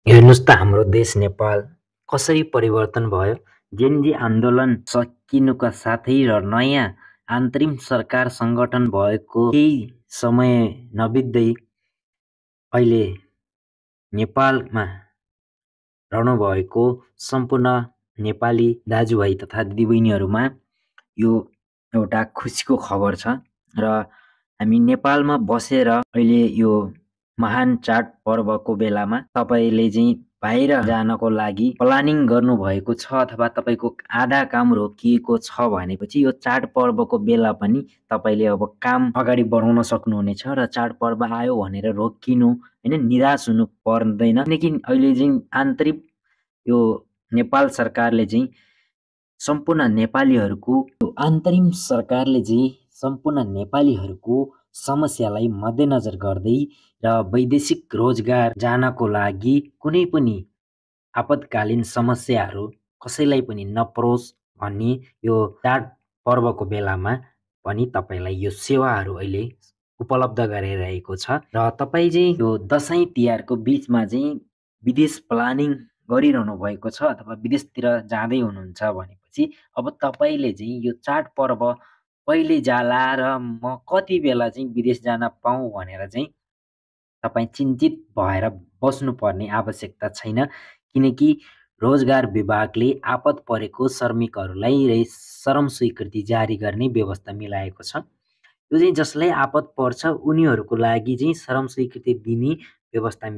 हेर्नुहोस् त हाम्रो देश नेपाल कसरी परिवर्तन भयो। जेनजी आन्दोलन सकिनुका साथै र नयाँ अन्तरिम सरकार सङ्गठन भएको केही समय नबित्दै अहिले नेपालमा रहनुभएको सम्पूर्ण नेपाली दाजुभाइ तथा दिदीबहिनीहरूमा यो एउटा खुसीको खबर छ र हामी नेपालमा बसेर अहिले यो महान चाड पर्वको बेलामा तपाईँले चाहिँ बाहिर जानको लागि प्लानिङ गर्नुभएको छ अथवा तपाईँको आधा काम रोकिएको छ भनेपछि यो चाडपर्वको बेला पनि तपाईँले अब काम अगाडि बढाउन सक्नुहुनेछ र चाडपर्व आयो भनेर रोकिनु होइन, निराश हुनु पर्दैन। किनकि अहिले चाहिँ आन्तरिक यो नेपाल सरकारले चाहिँ सम्पूर्ण नेपालीहरूको अन्तरिम सरकारले चाहिँ सम्पूर्ण नेपालीहरूको समस्यालाई मध्यनजर गर्दै र वैदेशिक रोजगार जानको लागि कुनै पनि आपतकालीन समस्याहरू कसैलाई पनि नपरोस् भन्ने यो चाडपर्वको बेलामा पनि तपाईँलाई यो सेवाहरू अहिले उपलब्ध गराइरहेको छ र तपाईँ चाहिँ यो दसैँ तिहारको बिचमा चाहिँ विदेश प्लानिङ गरिरहनु भएको छ अथवा विदेशतिर जाँदै हुनुहुन्छ भनेपछि अब तपाईँले चाहिँ यो चाडपर्व कहिले जाला र म कति बेला चाहिँ विदेश जान पाऊँ भनेर चाहिँ तपाईँ चिन्तित भएर बस्नुपर्ने आवश्यकता छैन। किनकि रोजगार विभागले आपत परेको श्रमिकहरूलाई श्रम स्वीकृति जारी गर्ने व्यवस्था मिलाएको छ। यो चाहिँ जसलाई आपत पर्छ उनीहरूको लागि चाहिँ श्रम स्वीकृति दिने व्यवस्था